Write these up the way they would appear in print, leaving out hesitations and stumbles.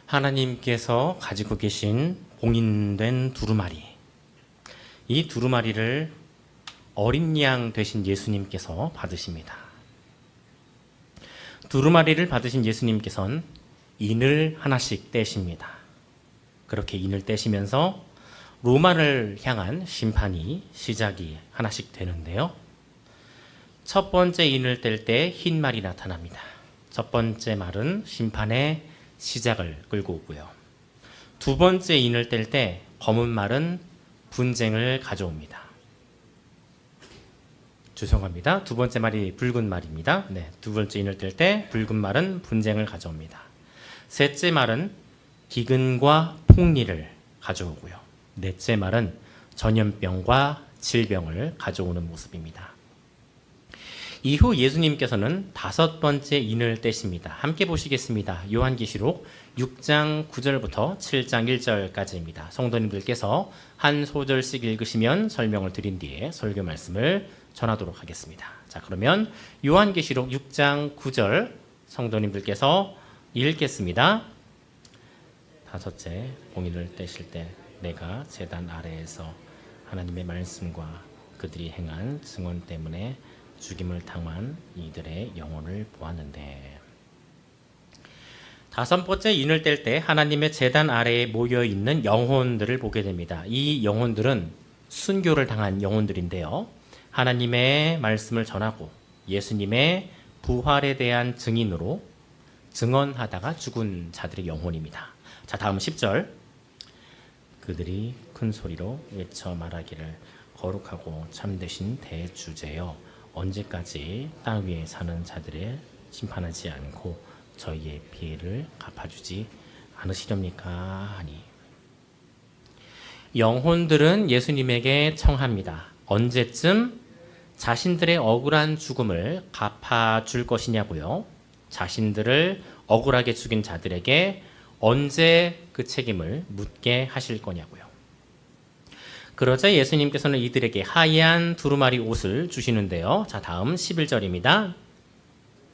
하나님께서 가지고 계신 봉인된 두루마리, 이 두루마리를 어린 양 되신 예수님께서 받으십니다. 두루마리를 받으신 예수님께서는 인을 하나씩 떼십니다. 그렇게 인을 떼시면서 로마를 향한 심판이 시작이 하나씩 되는데요. 첫 번째 인을 뗄 때 흰 말이 나타납니다. 첫 번째 말은 심판의 시작을 끌고 오고요. 두 번째 인을 뗄 때 검은 말은 분쟁을 가져옵니다. 죄송합니다. 두 번째 말이 붉은 말입니다. 두 번째 인을 뗄 때 붉은 말은 분쟁을 가져옵니다. 셋째 말은 기근과 폭리를 가져오고요. 넷째 말은 전염병과 질병을 가져오는 모습입니다. 이후 예수님께서는 다섯 번째 인을 떼십니다. 함께 보시겠습니다. 요한계시록 6장 9절부터 7장 1절까지입니다. 성도님들께서 한 소절씩 읽으시면 설명을 드린 뒤에 설교 말씀을 전하도록 하겠습니다. 자, 그러면 요한계시록 6장 9절 성도님들께서 읽겠습니다. 다섯째 봉인을 떼실 때 내가 제단 아래에서 하나님의 말씀과 그들이 행한 증언 때문에 죽임을 당한 이들의 영혼을 보았는데, 다섯 번째 인을 뗄 때 하나님의 제단 아래에 모여 있는 영혼들을 보게 됩니다. 이 영혼들은 순교를 당한 영혼들인데요. 하나님의 말씀을 전하고 예수님의 부활에 대한 증인으로 증언하다가 죽은 자들의 영혼입니다. 자, 다음 10절. 그들이 큰 소리로 외쳐 말하기를 거룩하고 참되신 대주제여, 언제까지 땅 위에 사는 자들을 심판하지 않고 저희의 피해를 갚아주지 않으시렵니까 하니, 영혼들은 예수님에게 청합니다. 언제쯤 자신들의 억울한 죽음을 갚아줄 것이냐고요. 자신들을 억울하게 죽인 자들에게 언제 그 책임을 묻게 하실 거냐고요. 그러자 예수님께서는 이들에게 하얀 두루마리 옷을 주시는데요. 자, 다음 11절입니다.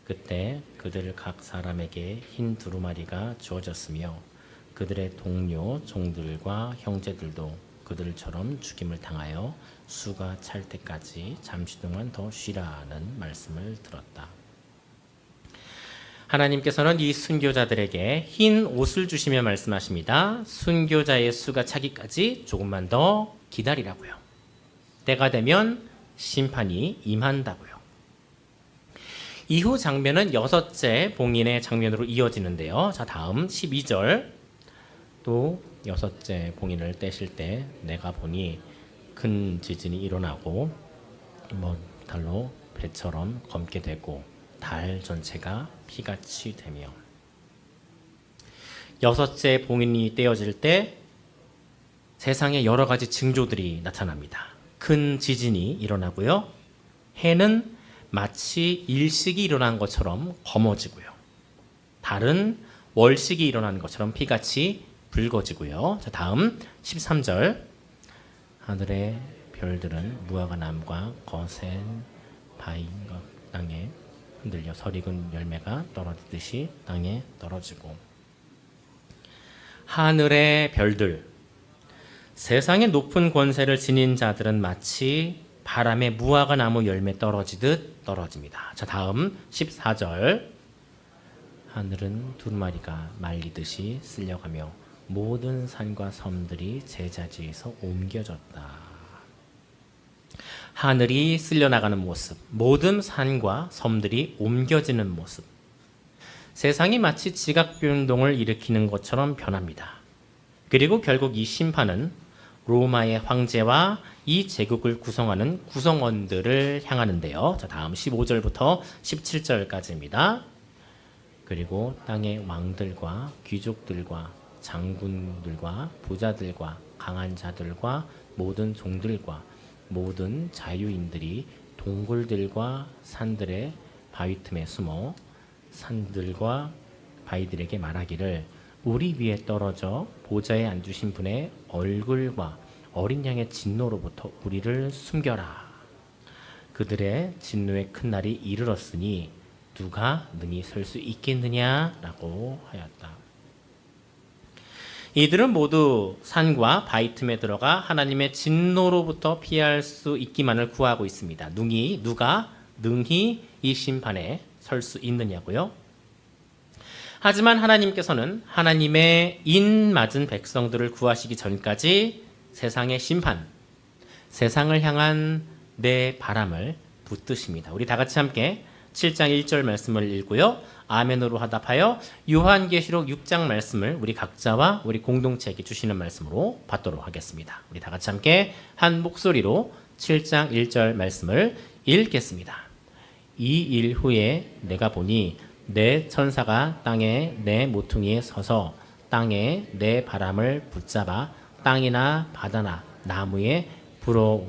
그때 그들 각 사람에게 흰 두루마리가 주어졌으며 그들의 동료 종들과 형제들도 그들처럼 죽임을 당하여 수가 찰 때까지 잠시 동안 더 쉬라는 말씀을 들었다. 하나님께서는 이 순교자들에게 흰 옷을 주시며 말씀하십니다. 순교자의 수가 차기까지 조금만 더 기다리라고요. 때가 되면 심판이 임한다고요. 이후 장면은 여섯째 봉인의 장면으로 이어지는데요. 자, 다음 12절. 또 여섯째 봉인을 떼실 때 내가 보니 큰 지진이 일어나고 달로 배처럼 검게 되고 달 전체가 피같이 되며, 여섯째 봉인이 떼어질 때 세상에 여러 가지 징조들이 나타납니다. 큰 지진이 일어나고요. 해는 마치 일식이 일어난 것처럼 검어지고요. 달은 월식이 일어난 것처럼 피같이 붉어지고요. 자, 다음 13절. 하늘의 별들은 무화과 나무가 거센 바위 땅에 흔들려 설익은 열매가 떨어지듯이 땅에 떨어지고, 하늘의 별들, 세상의 높은 권세를 지닌 자들은 마치 바람에 무화과 나무 열매 떨어지듯 떨어집니다. 자, 다음 14절. 하늘은 두루마리가 말리듯이 쓸려가며 모든 산과 섬들이 제자지에서 옮겨졌다. 하늘이 쓸려나가는 모습, 모든 산과 섬들이 옮겨지는 모습, 세상이 마치 지각변동을 일으키는 것처럼 변합니다. 그리고 결국 이 심판은 로마의 황제와 이 제국을 구성하는 구성원들을 향하는데요. 자, 다음 15절부터 17절까지입니다. 그리고 땅의 왕들과 귀족들과 장군들과 부자들과 강한 자들과 모든 종들과 모든 자유인들이 동굴들과 산들의 바위 틈에 숨어 산들과 바위들에게 말하기를 우리 위에 떨어져 보좌에 앉으신 분의 얼굴과 어린 양의 진노로부터 우리를 숨겨라. 그들의 진노의 큰 날이 이르렀으니 누가 능히 설 수 있겠느냐라고 하였다. 이들은 모두 산과 바위 틈에 들어가 하나님의 진노로부터 피할 수 있기만을 구하고 있습니다. 누가 능히 이 심판에 설 수 있느냐고요? 하지만 하나님께서는 하나님의 인 맞은 백성들을 구하시기 전까지 세상의 심판, 세상을 향한 내 바람을 붙드십니다. 우리 다 같이 함께 7장 1절 말씀을 읽고요. 아멘으로 화답하여 요한계시록 6장 말씀을 우리 각자와 우리 공동체에게 주시는 말씀으로 받도록 하겠습니다. 우리 다 같이 함께 한 목소리로 7장 1절 말씀을 읽겠습니다. 이 일 후에 내가 보니 내 천사가 땅에 내 모퉁이에 서서 땅에 내 바람을 붙잡아 땅이나 바다나 나무에 불어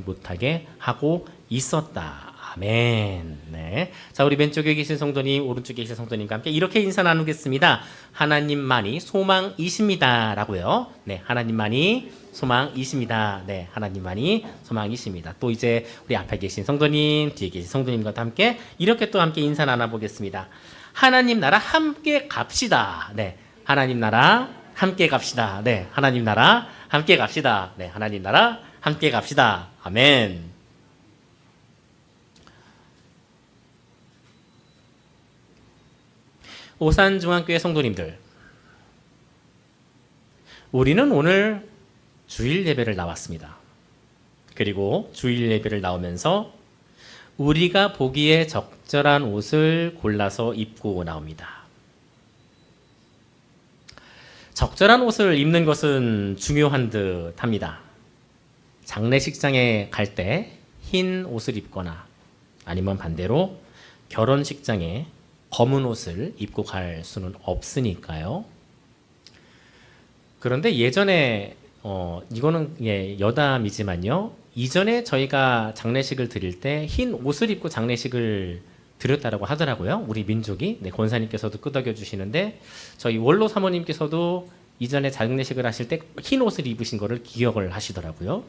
못하게 하고 있었다. 아멘. 네. 자, 우리 왼쪽에 계신 성도님, 오른쪽에 계신 성도님과 함께 이렇게 인사 나누겠습니다. 하나님만이 소망이십니다. 라고요. 네, 하나님만이 소망이십니다. 네, 하나님만이 소망이십니다. 또 이제 우리 앞에 계신 성도님, 뒤에 계신 성도님과 함께 이렇게 또 함께 인사 나눠보겠습니다. 하나님 나라 함께 갑시다. 네, 하나님 나라 함께 갑시다. 네, 하나님 나라 함께 갑시다. 네, 하나님 나라 함께 갑시다. 아멘. 오산중앙교회 성도님들, 우리는 오늘 주일 예배를 나왔습니다. 그리고 주일 예배를 나오면서 우리가 보기에 적절한 옷을 골라서 입고 나옵니다. 적절한 옷을 입는 것은 중요한 듯 합니다. 장례식장에 갈 때 흰 옷을 입거나 아니면 반대로 결혼식장에 검은 옷을 입고 갈 수는 없으니까요. 그런데 예전에 이거는 여담이지만요. 이전에 저희가 장례식을 드릴 때 흰 옷을 입고 장례식을 드렸다라고 하더라고요. 우리 민족이. 네, 권사님께서도 끄덕여 주시는데 저희 원로 사모님께서도 이전에 장례식을 하실 때 흰 옷을 입으신 거를 기억을 하시더라고요.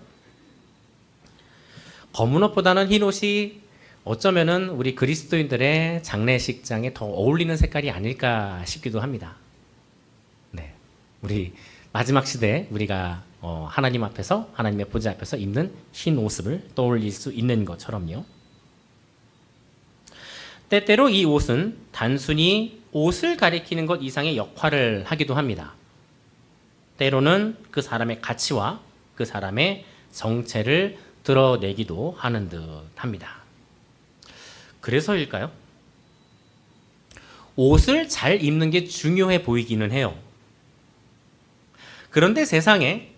검은 옷보다는 흰 옷이 어쩌면은 우리 그리스도인들의 장례식장에 더 어울리는 색깔이 아닐까 싶기도 합니다. 네, 우리 마지막 시대에 우리가 하나님 앞에서, 하나님의 보좌 앞에서 입는 흰 옷을 떠올릴 수 있는 것처럼요. 때때로 이 옷은 단순히 옷을 가리키는 것 이상의 역할을 하기도 합니다. 때로는 그 사람의 가치와 그 사람의 정체를 드러내기도 하는 듯 합니다. 그래서일까요? 옷을 잘 입는 게 중요해 보이기는 해요. 그런데 세상이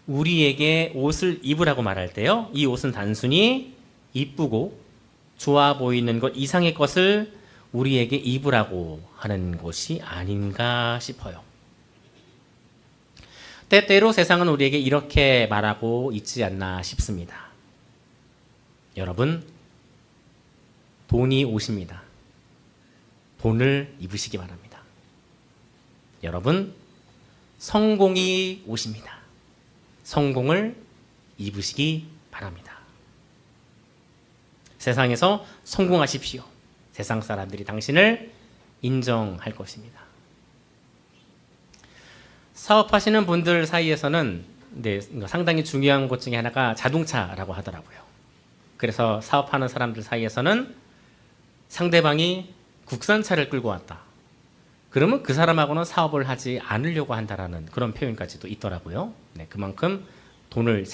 우리에게 옷을 입으라고 말할 때요, 이 옷은 단순히 이쁘고 좋아 보이는 것 이상의 것을 우리에게 입으라고 하는 것이 아닌가 싶어요. 때때로 세상은 우리에게 이렇게 말하고 있지 않나 싶습니다. 여러분, 돈이 옷입니다. 돈을 입으시기 바랍니다. 여러분, 성공이 옷입니다. 성공을 입으시기 바랍니다. 세상에서 성공하십시오. 세상 사람들이 당신을 인정할 것입니다. 사업하시는 분들 사이에서는 상당히 중요한 것 중에 하나가 자동차라고 하더라고요. 그래서 사업하는 사람들 사이에서는 상대방이 국산차를 끌고 왔다. 그러면 그 사람하고는 사업을 하지 않으려고 한다라는 그런 표현까지도 있더라고요. 네, 그만큼 돈을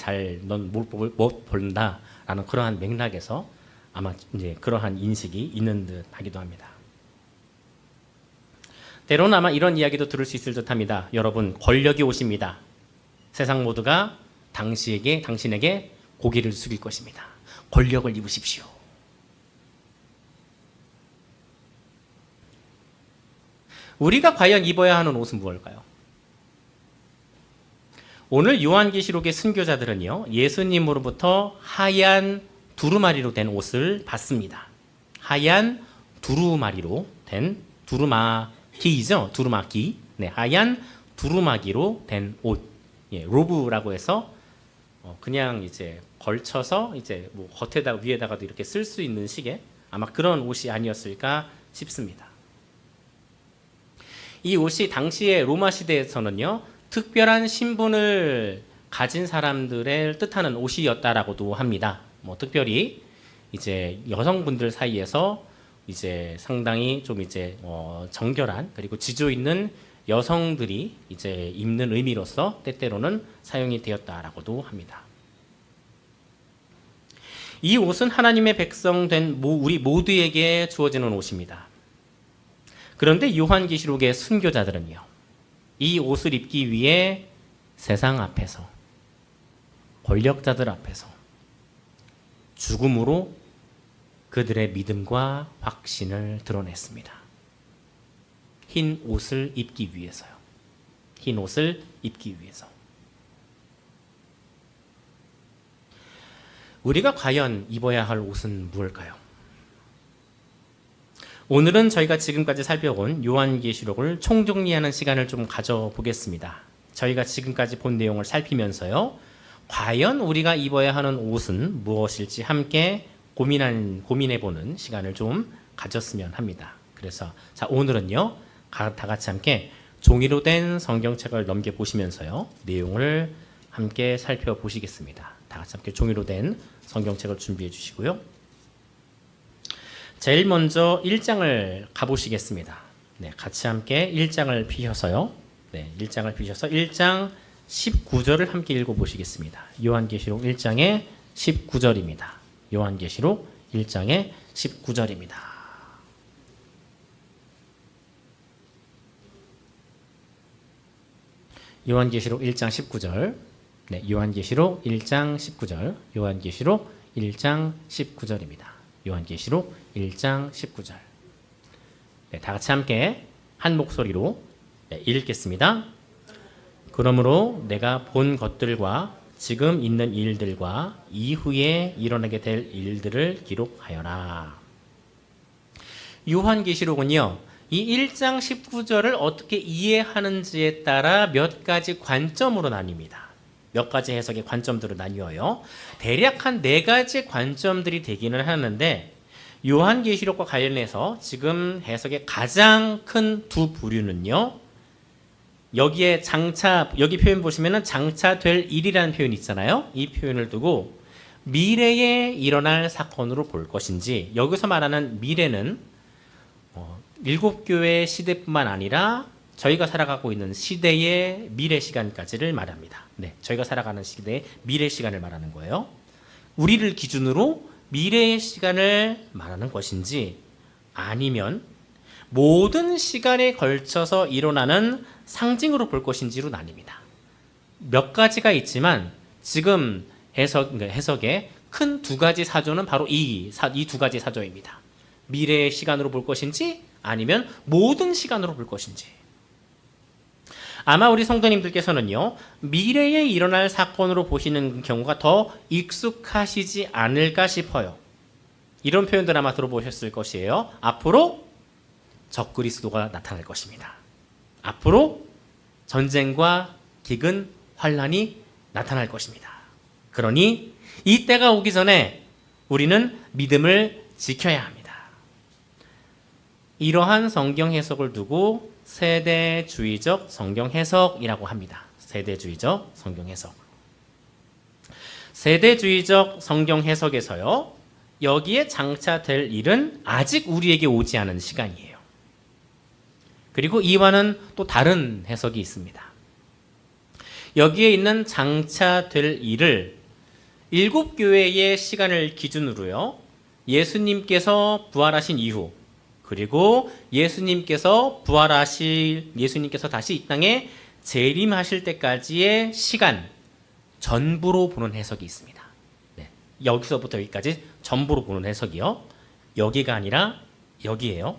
넌 못 벌다라는 그러한 맥락에서 아마 이제 그러한 인식이 있는 듯 하기도 합니다. 때로는 아마 이런 이야기도 들을 수 있을 듯 합니다. 여러분, 권력이 오십니다. 세상 모두가 당신에게 고개를 숙일 것입니다. 권력을 입으십시오. 우리가 과연 입어야 하는 옷은 무엇일까요? 오늘 요한계시록의 순교자들은요, 예수님으로부터 하얀 두루마리로 된 옷을 받습니다. 하얀 두루마리로 된 두루마기죠. 두루마기. 네, 하얀 두루마기로 된 옷. 예, 로브라고 해서 그냥 이제 걸쳐서 이제 뭐 겉에다 위에다가도 이렇게 쓸 수 있는 식의 아마 그런 옷이 아니었을까 싶습니다. 이 옷이 당시에 로마 시대에서는요, 특별한 신분을 가진 사람들을 뜻하는 옷이었다라고도 합니다. 뭐 특별히 이제 여성분들 사이에서 이제 상당히 좀 이제 정결한 그리고 지조 있는 여성들이 이제 입는 의미로서 때때로는 사용이 되었다라고도 합니다. 이 옷은 하나님의 백성 된 우리 모두에게 주어지는 옷입니다. 그런데 요한계시록의 순교자들은요, 이 옷을 입기 위해 세상 앞에서, 권력자들 앞에서 죽음으로 그들의 믿음과 확신을 드러냈습니다. 흰 옷을 입기 위해서요. 흰 옷을 입기 위해서. 우리가 과연 입어야 할 옷은 무엇일까요? 오늘은 저희가 지금까지 살펴본 요한계시록을 총정리하는 시간을 좀 가져보겠습니다. 저희가 지금까지 본 내용을 살피면서요, 과연 우리가 입어야 하는 옷은 무엇일지 함께 고민해보는 시간을 좀 가졌으면 합니다. 그래서 자, 오늘은요, 다 같이 함께 종이로 된 성경책을 넘겨보시면서요, 내용을 함께 살펴보시겠습니다. 다 같이 함께 종이로 된 성경책을 준비해 주시고요. 제일 먼저 1장을 가보시겠습니다. 네, 같이 함께 1장을 피셔서요. 네, 1장을 피셔서 1장 19절을 함께 읽어보시겠습니다. 요한계시록 1장의 19절입니다. 요한계시록 1장의 19절입니다. 요한계시록 1장 19절. 네, 요한계시록 1장 19절. 요한계시록 1장 19절입니다. 요한계시록 1장 19절. 네, 다 같이 함께 한 목소리로 읽겠습니다. 그러므로 내가 본 것들과 지금 있는 일들과 이후에 일어나게 될 일들을 기록하여라. 요한계시록은요, 이 1장 19절을 어떻게 이해하는지에 따라 몇 가지 관점으로 나뉩니다. 몇 가지 해석의 관점들로 나뉘어요. 대략 한 4가지 관점들이 되기는 하는데, 요한계시록과 관련해서 지금 해석의 가장 큰 두 부류는요, 여기에 여기 표현 보시면은 장차될 일이라는 표현이 있잖아요. 이 표현을 두고 미래에 일어날 사건으로 볼 것인지, 여기서 말하는 미래는 7교회 시대뿐만 아니라 저희가 살아가고 있는 시대의 미래 시간까지를 말합니다. 네, 저희가 살아가는 시대의 미래 시간을 말하는 거예요. 우리를 기준으로 미래의 시간을 말하는 것인지, 아니면 모든 시간에 걸쳐서 일어나는 상징으로 볼 것인지로 나뉩니다. 몇 가지가 있지만 지금 해석의 큰 2가지 사조는 바로 이 2가지 사조입니다. 미래의 시간으로 볼 것인지, 아니면 모든 시간으로 볼 것인지. 아마 우리 성도님들께서는요, 미래에 일어날 사건으로 보시는 경우가 더 익숙하시지 않을까 싶어요. 이런 표현들 아마 들어보셨을 것이에요. 앞으로 적그리스도가 나타날 것입니다. 앞으로 전쟁과 기근, 환란이 나타날 것입니다. 그러니 이 때가 오기 전에 우리는 믿음을 지켜야 합니다. 이러한 성경 해석을 두고 세대주의적 성경 해석이라고 합니다. 세대주의적 성경 해석. 세대주의적 성경 해석에서요, 여기에 장차될 일은 아직 우리에게 오지 않은 시간이에요. 그리고 이와는 또 다른 해석이 있습니다. 여기에 있는 장차될 일을 7교회의 시간을 기준으로요, 예수님께서 부활하신 이후, 그리고 예수님께서 다시 이 땅에 재림하실 때까지의 시간 전부로 보는 해석이 있습니다. 네, 여기서부터 여기까지 전부로 보는 해석이요. 여기가 아니라 여기예요.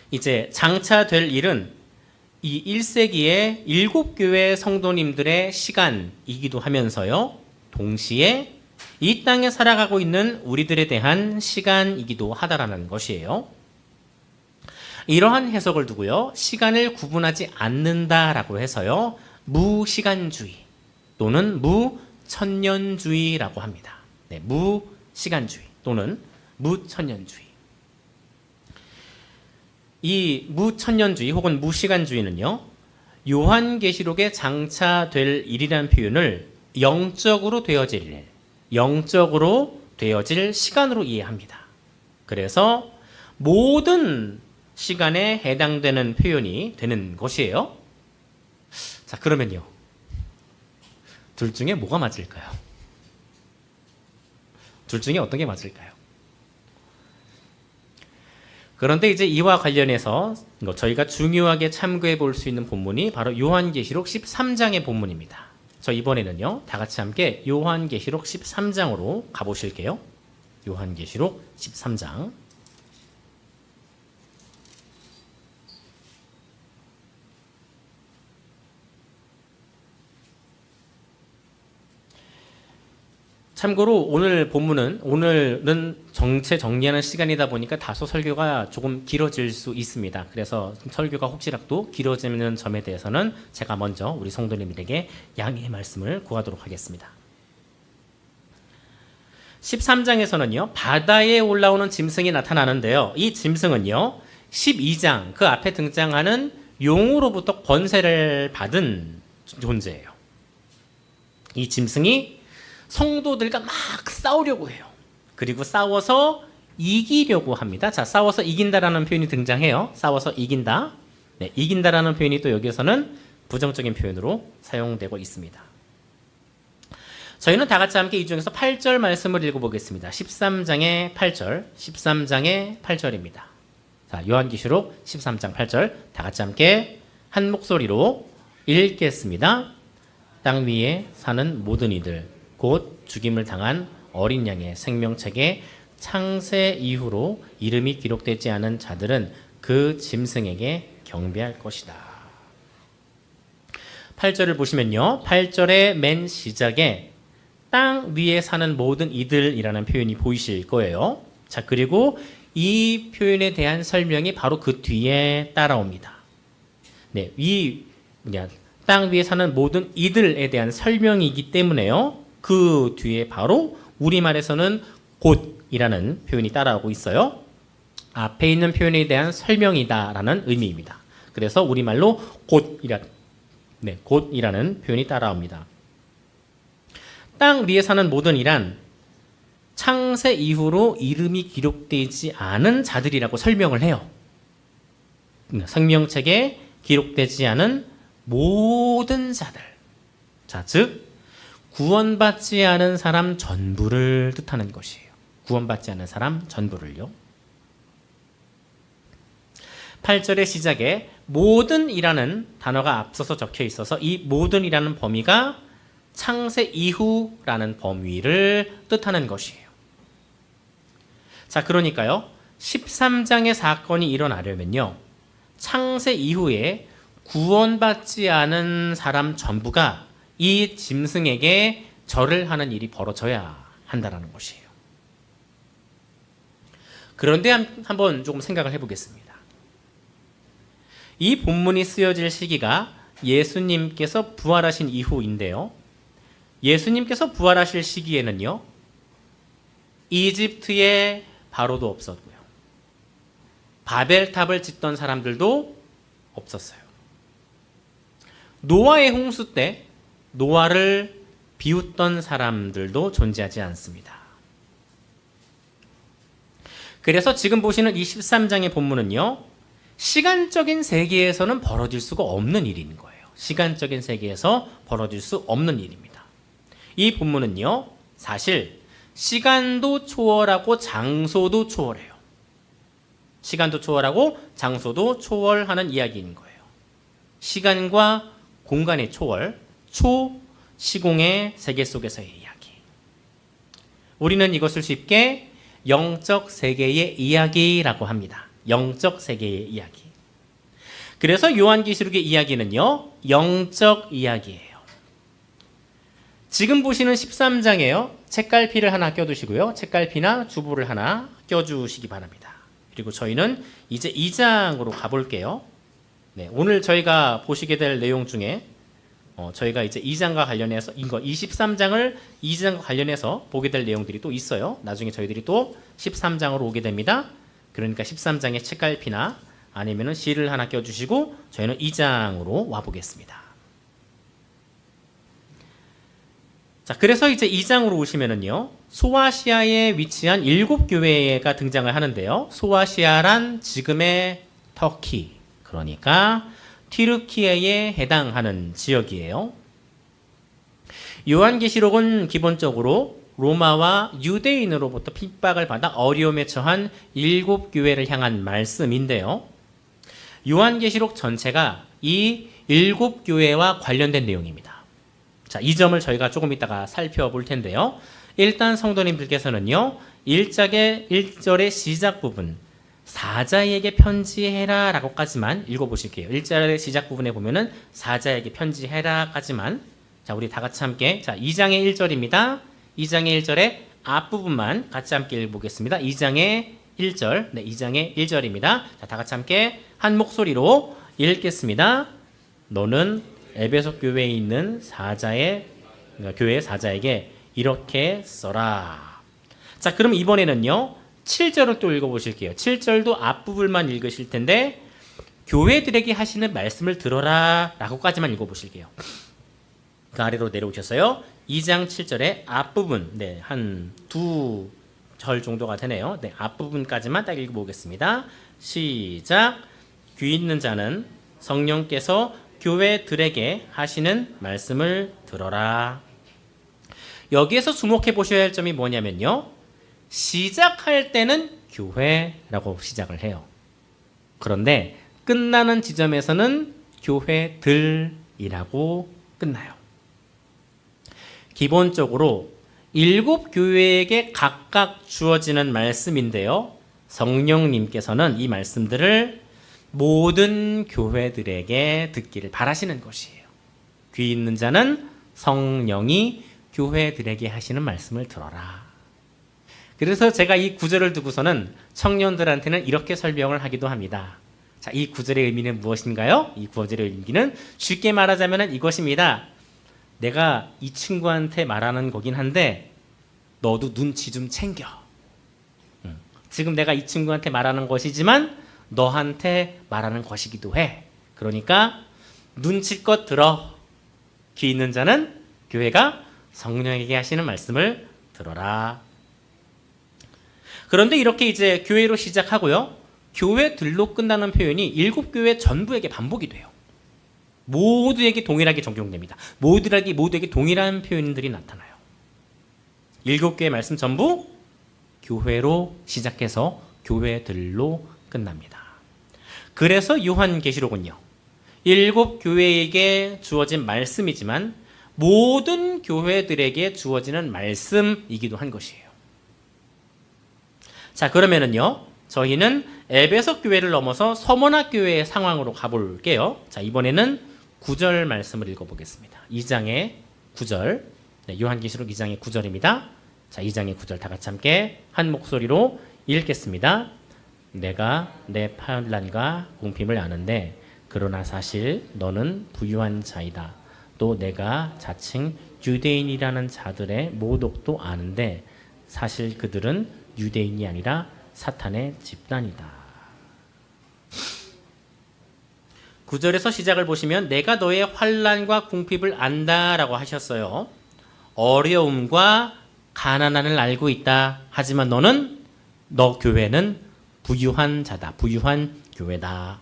이제 장차될 일은 이 1세기의 7교회 성도님들의 시간이기도 하면서요, 동시에 이 땅에 살아가고 있는 우리들에 대한 시간이기도 하다라는 것이에요. 이러한 해석을 두고요, 시간을 구분하지 않는다라고 해서요, 무시간주의 또는 무천년주의라고 합니다. 네, 무시간주의 또는 무천년주의. 이 무천년주의 혹은 무시간주의는요, 요한계시록에 장차될 일이라는 표현을 영적으로 되어질 일, 영적으로 되어질 시간으로 이해합니다. 그래서 모든 시간에 해당되는 표현이 되는 것이에요. 자, 그러면요, 둘 중에 뭐가 맞을까요? 둘 중에 어떤 게 맞을까요? 그런데 이제 이와 관련해서 저희가 중요하게 참고해 볼 수 있는 본문이 바로 요한계시록 13장의 본문입니다. 저 이번에는요, 다 같이 함께 요한계시록 13장으로 가보실게요. 요한계시록 13장. 참고로 오늘은 정체 정리하는 시간이다 보니까 다소 설교가 조금 길어질 수 있습니다. 그래서 설교가 혹시라도 길어지는 점에 대해서는 제가 먼저 우리 성도님들에게 양해의 말씀을 구하도록 하겠습니다. 13장에서는요, 바다에 올라오는 짐승이 나타나는데요. 이 짐승은요, 12장 그 앞에 등장하는 용으로부터 권세를 받은 존재예요. 이 짐승이 성도들과 막 싸우려고 해요. 그리고 싸워서 이기려고 합니다. 자, 싸워서 이긴다라는 표현이 등장해요. 싸워서 이긴다. 네, 이긴다라는 표현이 또 여기서는 부정적인 표현으로 사용되고 있습니다. 저희는 다 같이 함께 이 중에서 8절 말씀을 읽어보겠습니다. 13장의 8절, 13장의 8절입니다. 자, 요한계시록 13장 8절 다 같이 함께 한 목소리로 읽겠습니다. 땅 위에 사는 모든 이들, 곧 죽임을 당한 어린 양의 생명책에 창세 이후로 이름이 기록되지 않은 자들은 그 짐승에게 경배할 것이다. 8절을 보시면요, 8절의 맨 시작에 땅 위에 사는 모든 이들이라는 표현이 보이실 거예요. 자, 그리고 이 표현에 대한 설명이 바로 그 뒤에 따라옵니다. 네, 땅 위에 사는 모든 이들에 대한 설명이기 때문에요, 그 뒤에 바로 우리말에서는 곧이라는 표현이 따라오고 있어요. 앞에 있는 표현에 대한 설명이다라는 의미입니다. 그래서 우리말로 곧이라는 표현이 따라옵니다. 땅 위에 사는 모든 이란 창세 이후로 이름이 기록되지 않은 자들이라고 설명을 해요. 생명책에 기록되지 않은 모든 자들. 자, 즉 구원받지 않은 사람 전부를 뜻하는 것이에요. 구원받지 않은 사람 전부를요. 8절의 시작에 모든이라는 단어가 앞서서 적혀 있어서 이 모든이라는 범위가 창세 이후라는 범위를 뜻하는 것이에요. 자, 그러니까요, 13장의 사건이 일어나려면요, 창세 이후에 구원받지 않은 사람 전부가 이 짐승에게 절을 하는 일이 벌어져야 한다는 것이에요. 그런데 한번 조금 생각을 해보겠습니다. 이 본문이 쓰여질 시기가 예수님께서 부활하신 이후인데요, 예수님께서 부활하실 시기에는요, 이집트에 바로도 없었고요, 바벨탑을 짓던 사람들도 없었어요. 노아의 홍수 때 노아를 비웃던 사람들도 존재하지 않습니다. 그래서 지금 보시는 이 13장의 본문은요, 시간적인 세계에서는 벌어질 수가 없는 일인 거예요. 시간적인 세계에서 벌어질 수 없는 일입니다. 이 본문은요, 사실 시간도 초월하고 장소도 초월해요. 시간도 초월하고 장소도 초월하는 이야기인 거예요. 시간과 공간의 초월, 초시공의 세계 속에서의 이야기. 우리는 이것을 쉽게 영적 세계의 이야기라고 합니다. 영적 세계의 이야기. 그래서 요한계시록의 이야기는요, 영적 이야기예요. 지금 보시는 13장에요, 책갈피를 하나 껴두시고요, 책갈피나 주보를 하나 껴주시기 바랍니다. 그리고 저희는 이제 2장으로 가볼게요. 네, 오늘 저희가 보시게 될 내용 중에 저희가 이제 2장과 관련해서 이 13장을 2장과 관련해서 보게 될 내용들이 또 있어요. 나중에 저희들이 또 13장으로 오게 됩니다. 그러니까 13장의 책갈피나 아니면은 시를 하나 껴주시고 저희는 2장으로 와보겠습니다. 자, 그래서 이제 2장으로 오시면은요, 소아시아에 위치한 7교회가 등장을 하는데요. 소아시아란 지금의 터키, 그러니까 튀르키예에 해당하는 지역이에요. 요한계시록은 기본적으로 로마와 유대인으로부터 핍박을 받아 어려움에 처한 7교회를 향한 말씀인데요. 요한계시록 전체가 이 7교회와 관련된 내용입니다. 자, 이 점을 저희가 조금 이따가 살펴볼 텐데요. 일단 성도님들께서는요, 1절의 시작 부분, 사자에게 편지해라 라고까지만 읽어보실게요. 1절의 시작 부분에 보면은 사자에게 편지해라 까지만. 자, 우리 다 같이 함께, 자, 2장의 1절입니다. 2장의 1절의 앞부분만 같이 함께 읽어보겠습니다. 2장의 1절, 네, 2장의 1절입니다. 자, 다 같이 함께 한 목소리로 읽겠습니다. 너는 에베소 교회에 있는 그러니까 교회 사자에게 이렇게 써라. 자, 그럼 이번에는요, 7절을 또 읽어보실게요. 7절도 앞부분만 읽으실 텐데, 교회들에게 하시는 말씀을 들어라 라고까지만 읽어보실게요. 그 아래로 내려오셨어요. 2장 7절의 앞부분, 네, 한 2절 정도가 되네요. 네, 앞부분까지만 딱 읽어보겠습니다. 시작. 귀 있는 자는 성령께서 교회들에게 하시는 말씀을 들어라. 여기에서 주목해 보셔야 할 점이 뭐냐면요, 시작할 때는 교회라고 시작을 해요. 그런데 끝나는 지점에서는 교회들이라고 끝나요. 기본적으로 7교회에게 각각 주어지는 말씀인데요, 성령님께서는 이 말씀들을 모든 교회들에게 듣기를 바라시는 것이에요. 귀 있는 자는 성령이 교회들에게 하시는 말씀을 들어라. 그래서 제가 이 구절을 두고서는 청년들한테는 이렇게 설명을 하기도 합니다. 자, 이 구절의 의미는 무엇인가요? 이 구절의 의미는 쉽게 말하자면 이것입니다. 내가 이 친구한테 말하는 거긴 한데 너도 눈치 좀 챙겨. 지금 내가 이 친구한테 말하는 것이지만 너한테 말하는 것이기도 해. 그러니까 눈치껏 들어. 귀 있는 자는 교회가 성령에게 하시는 말씀을 들어라. 그런데 이렇게 이제 교회로 시작하고요, 교회들로 끝나는 표현이 7교회 전부에게 반복이 돼요. 모두에게 동일하게 적용됩니다. 모두에게 동일한 표현들이 나타나요. 7교회 말씀 전부 교회로 시작해서 교회들로 끝납니다. 그래서 요한계시록은요, 7교회에게 주어진 말씀이지만 모든 교회들에게 주어지는 말씀이기도 한 것이에요. 자, 그러면은요, 저희는 에베소 교회를 넘어서 서머나 교회의 상황으로 가볼게요. 자, 이번에는 9절 말씀을 읽어보겠습니다. 2장의 9절, 네, 요한계시록 2장의 9절입니다. 자, 2장의 9절 다 같이 함께 한 목소리로 읽겠습니다. 내가 내 환난과 궁핍을 아는데 그러나 사실 너는 부유한 자이다. 또 내가 자칭 유대인이라는 자들의 모독도 아는데 사실 그들은 유대인이 아니라 사탄의 집단이다. 9절에서 시작을 보시면 내가 너의 환난과 궁핍을 안다라고 하셨어요. 어려움과 가난함을 알고 있다. 하지만 너 교회는 부유한 자다. 부유한 교회다.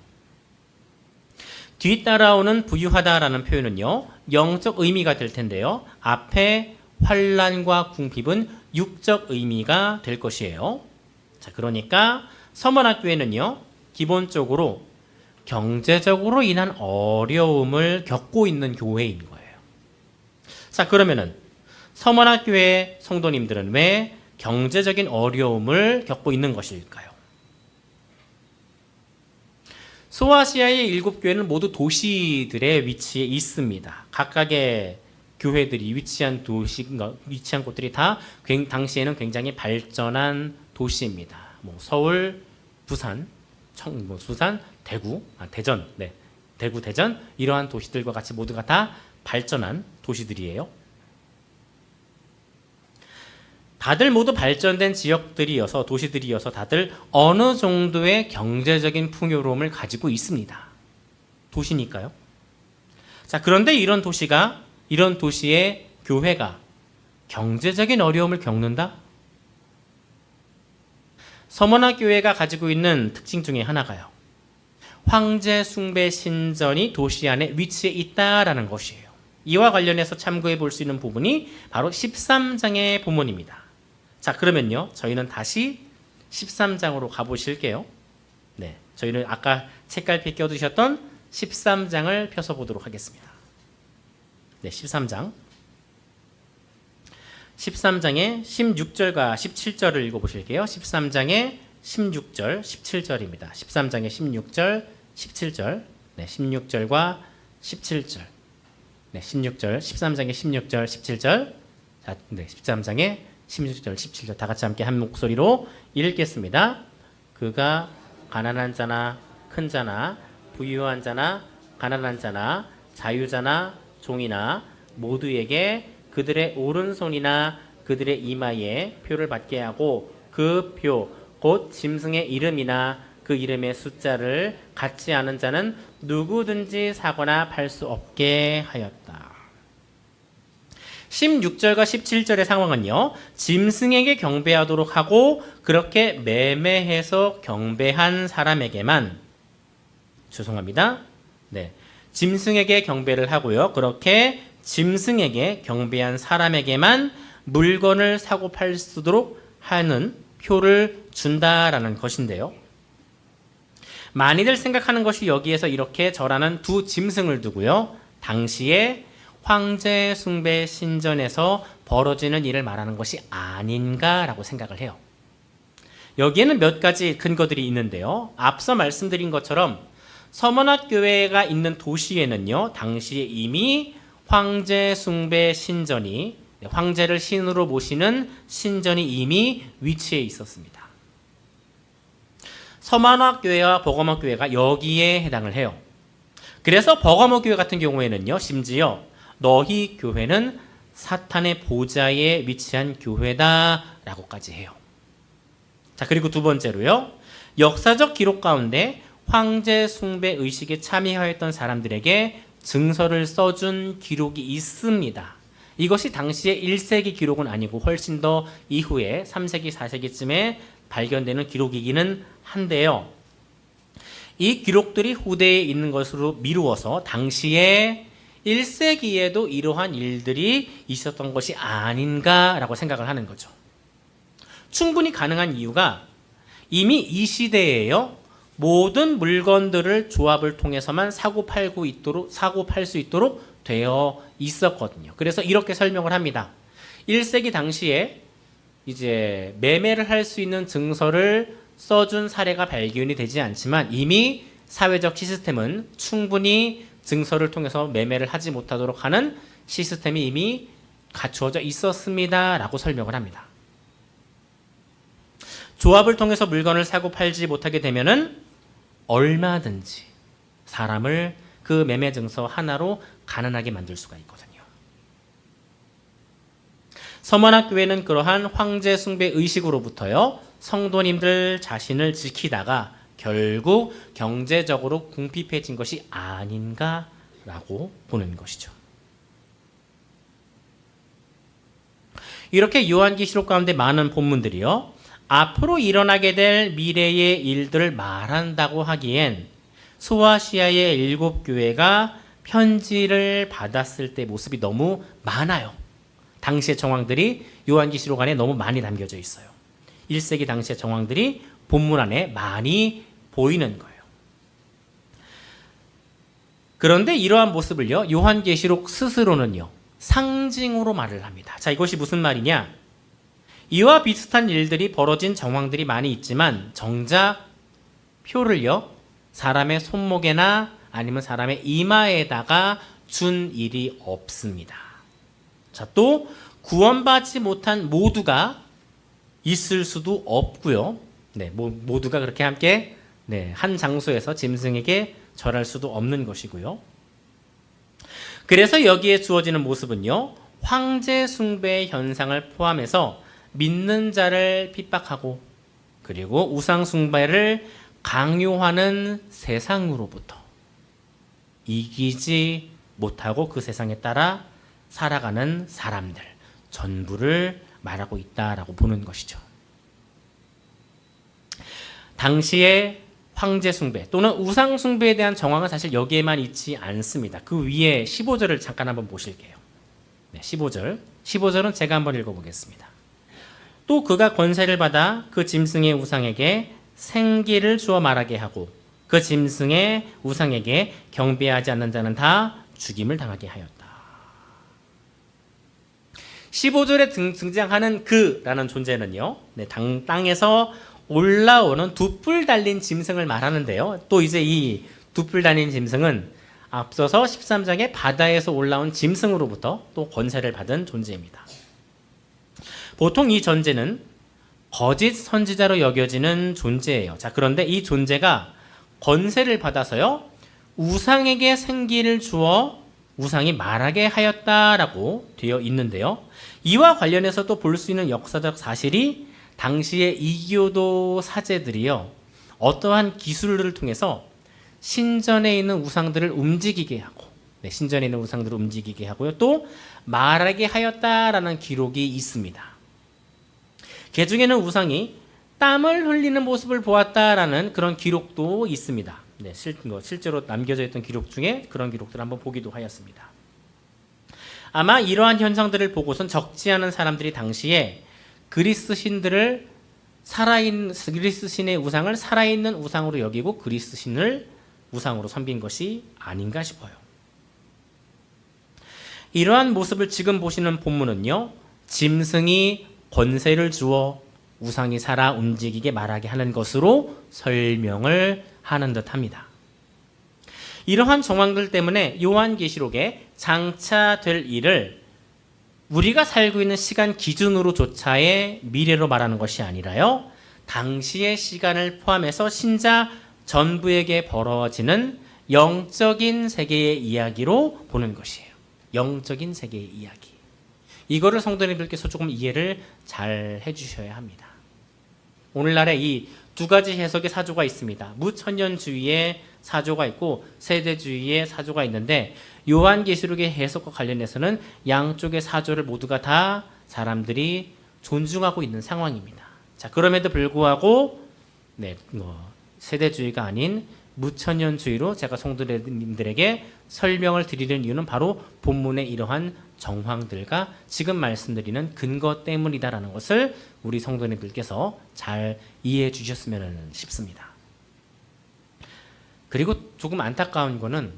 뒤따라오는 부유하다라는 표현은요, 영적 의미가 될 텐데요, 앞에 환난과 궁핍은 육적 의미가 될 것이에요. 자, 그러니까 서머나 교회는요, 기본적으로 경제적으로 인한 어려움을 겪고 있는 교회인 거예요. 자, 그러면은 서머나 교회 성도님들은 왜 경제적인 어려움을 겪고 있는 것일까요? 소아시아의 7교회는 모두 도시들의 위치에 있습니다. 각각의 교회들이 위치한 곳들이 다 당시에는 굉장히 발전한 도시입니다. 서울, 부산, 수산, 대구, 대전, 네, 대구, 대전 이러한 도시들과 같이 모두가 다 발전한 도시들이에요. 다들 모두 발전된 지역들이어서 도시들이어서 다들 어느 정도의 경제적인 풍요로움을 가지고 있습니다. 도시니까요. 자, 그런데 이런 도시의 교회가 경제적인 어려움을 겪는다? 서머나 교회가 가지고 있는 특징 중에 하나가요. 황제 숭배 신전이 도시 안에 위치해 있다라는 것이에요. 이와 관련해서 참고해 볼 수 있는 부분이 바로 13장의 본문입니다. 자, 그러면요. 저희는 다시 13장으로 가보실게요. 네, 저희는 아까 책갈피 껴두셨던 13장을 펴서 보도록 하겠습니다. 네, 13장. 13장의 16절과 17절을 읽어보실게요. 13장의 16절, 17절입니다. 13장의 16절, 17절. 네, 16절과 17절. 네, 16절, 13장의 16절, 17절. 자, 네, 13장의 16절, 17절 다 같이 함께 한 목소리로 읽겠습니다. 그가 가난한 자나 큰 자나 부유한 자나 가난한 자나 자유자나 종이나 모두에게 그들의 오른손이나 그들의 이마에 표를 받게 하고 그 표 곧 짐승의 이름이나 그 이름의 숫자를 갖지 않은 자는 누구든지 사거나 팔 수 없게 하였다. 16절과 17절의 상황은요. 짐승에게 경배하도록 하고 그렇게 매매해서 경배한 사람에게만 네. 짐승에게 경배를 하고요. 그렇게 짐승에게 경배한 사람에게만 물건을 사고 팔 수 있도록 하는 표를 준다라는 것인데요. 많이들 생각하는 것이 여기에서 이렇게 절하는 두 짐승을 두고요. 당시에 황제 숭배 신전에서 벌어지는 일을 말하는 것이 아닌가라고 생각을 해요. 여기에는 몇 가지 근거들이 있는데요. 앞서 말씀드린 것처럼 서머나 교회가 있는 도시에는요. 당시에 이미 황제 숭배 신전이 황제를 신으로 모시는 신전이 이미 위치해 있었습니다. 서머나 교회와 버가모 교회가 여기에 해당을 해요. 그래서 버가모 교회 같은 경우에는요. 심지어 너희 교회는 사탄의 보좌에 위치한 교회다라고까지 해요. 자, 그리고 두 번째로요. 역사적 기록 가운데 황제 숭배 의식에 참여하였던 사람들에게 증서를 써준 기록이 있습니다. 이것이 당시의 1세기 기록은 아니고 훨씬 더 이후에 3세기, 4세기쯤에 발견되는 기록이기는 한데요. 이 기록들이 후대에 있는 것으로 미루어서 당시에 1세기에도 이러한 일들이 있었던 것이 아닌가라고 생각을 하는 거죠. 충분히 가능한 이유가 이미 이 시대에요. 모든 물건들을 조합을 통해서만 사고 팔 수 있도록 되어 있었거든요. 그래서 이렇게 설명을 합니다. 1세기 당시에 이제 매매를 할 수 있는 증서를 써준 사례가 발견이 되지 않지만 이미 사회적 시스템은 충분히 증서를 통해서 매매를 하지 못하도록 하는 시스템이 이미 갖추어져 있었습니다. 라고 설명을 합니다. 조합을 통해서 물건을 사고 팔지 못하게 되면은 얼마든지 사람을 그 매매 증서 하나로 가난하게 만들 수가 있거든요. 서머나 교회는 그러한 황제 숭배 의식으로부터요. 성도님들 자신을 지키다가 결국 경제적으로 궁핍해진 것이 아닌가라고 보는 것이죠. 이렇게 요한계시록 가운데 많은 본문들이요. 앞으로 일어나게 될 미래의 일들을 말한다고 하기엔 소아시아의 7교회가 편지를 받았을 때 모습이 너무 많아요. 당시의 정황들이 요한계시록 안에 너무 많이 담겨져 있어요. 1세기 당시의 정황들이 본문 안에 많이 보이는 거예요. 그런데 이러한 모습을요. 요한계시록 스스로는요. 상징으로 말을 합니다. 자, 이것이 무슨 말이냐? 이와 비슷한 일들이 벌어진 정황들이 많이 있지만 정작 표를요. 사람의 손목에나 아니면 사람의 이마에다가 준 일이 없습니다. 자, 또 구원받지 못한 모두가 있을 수도 없고요. 네, 모두가 그렇게 함께 한 장소에서 짐승에게 절할 수도 없는 것이고요. 그래서 여기에 주어지는 모습은요. 황제 숭배의 현상을 포함해서 믿는 자를 핍박하고 그리고 우상 숭배를 강요하는 세상으로부터 이기지 못하고 그 세상에 따라 살아가는 사람들 전부를 말하고 있다라고 보는 것이죠. 당시의 황제 숭배 또는 우상 숭배에 대한 정황은 사실 여기에만 있지 않습니다. 그 위에 15절을 잠깐 한번 보실게요. 네, 15절은 제가 한번 읽어보겠습니다. 또 그가 권세를 받아 그 짐승의 우상에게 생기를 주어 말하게 하고 그 짐승의 우상에게 경배하지 않는 자는 다 죽임을 당하게 하였다. 15절에 등장하는 그라는 존재는요, 네, 땅에서 올라오는 두 뿔 달린 짐승을 말하는데요. 또 이제 이 두 뿔 달린 짐승은 앞서서 13장에 바다에서 올라온 짐승으로부터 또 권세를 받은 존재입니다. 보통 이 존재는 거짓 선지자로 여겨지는 존재예요. 자, 그런데 이 존재가 권세를 받아서요, 우상에게 생기를 주어 우상이 말하게 하였다라고 되어 있는데요. 이와 관련해서 또 볼 수 있는 역사적 사실이 당시의 이교도 사제들이요, 어떠한 기술들을 통해서 신전에 있는 우상들을 움직이게 하고, 네, 신전에 있는 우상들을 움직이게 하고요, 또 말하게 하였다라는 기록이 있습니다. 그 중에는 우상이 땀을 흘리는 모습을 보았다라는 그런 기록도 있습니다. 네, 실제로 남겨져 있던 기록 중에 그런 기록들을 한번 보기도 하였습니다. 아마 이러한 현상들을 보고선 적지 않은 사람들이 당시에 그리스 신의 우상을 살아있는 우상으로 여기고 그리스 신을 우상으로 섬긴 것이 아닌가 싶어요. 이러한 모습을 지금 보시는 본문은요, 짐승이 권세를 주어 우상이 살아 움직이게 말하게 하는 것으로 설명을 하는 듯 합니다. 이러한 정황들 때문에 요한계시록에 장차 될 일을 우리가 살고 있는 시간 기준으로조차의 미래로 말하는 것이 아니라요, 당시의 시간을 포함해서 신자 전부에게 벌어지는 영적인 세계의 이야기로 보는 것이에요. 영적인 세계의 이야기. 이거를 성도님들께서 조금 이해를 잘 해주셔야 합니다. 오늘날에 이 두 가지 해석의 사조가 있습니다. 무천년주의의 사조가 있고 세대주의의 사조가 있는데, 요한계시록의 해석과 관련해서는 양쪽의 사조를 모두가 다 사람들이 존중하고 있는 상황입니다. 자, 그럼에도 불구하고 세대주의가 아닌 무천년주의로 제가 성도님들에게 설명을 드리는 이유는 바로 본문의 이러한 정황들과 지금 말씀드리는 근거 때문이다라는 것을 우리 성도님들께서 잘 이해해 주셨으면 싶습니다. 그리고 조금 안타까운 거는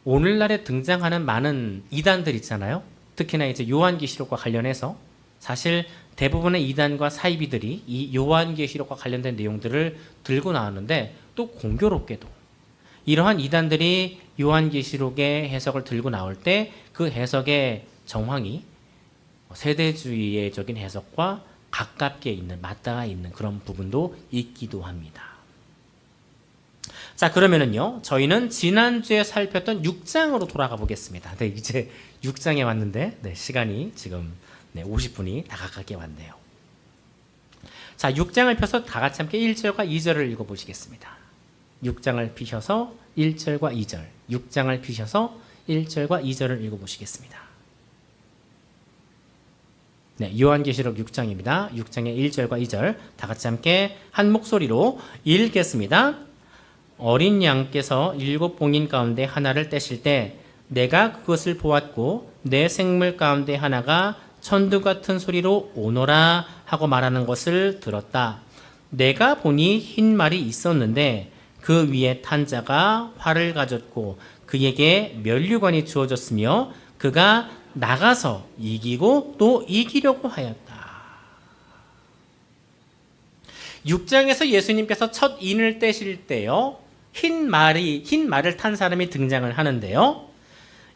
오늘날에 등장하는 많은 이단들 있잖아요. 특히나 이제 요한계시록과 관련해서 사실 대부분의 이단과 사이비들이 이 요한계시록과 관련된 내용들을 들고 나왔는데, 또 공교롭게도 이러한 이단들이 요한계시록의 해석을 들고 나올 때 그 해석의 정황이 세대주의적인 해석과 가깝게 있는, 맞닿아 있는 그런 부분도 있기도 합니다. 자, 그러면은요, 저희는 지난주에 살폈던 6장으로 돌아가 보겠습니다. 네, 이제 6장에 왔는데, 네, 시간이 지금 50분이 다 가깝게 왔네요. 자, 6장을 펴서 다 같이 함께 1절과 2절을 읽어보시겠습니다. 6장을 피셔서 1절과 2절, 6장을 피셔서 1절과 2절을 읽어보시겠습니다. 네, 요한계시록 6장입니다. 6장의 1절과 2절 다 같이 함께 한 목소리로 읽겠습니다. 어린 양께서 7 봉인 가운데 하나를 떼실 때 내가 그것을 보았고 내 생물 가운데 하나가 천둥 같은 소리로 오너라 하고 말하는 것을 들었다. 내가 보니 흰 말이 있었는데 그 위에 탄 자가 활을 가졌고 그에게 면류관이 주어졌으며 그가 나가서 이기고 또 이기려고 하였다. 6장에서 예수님께서 첫 인을 떼실 때요, 흰 말을 탄 사람이 등장을 하는데요,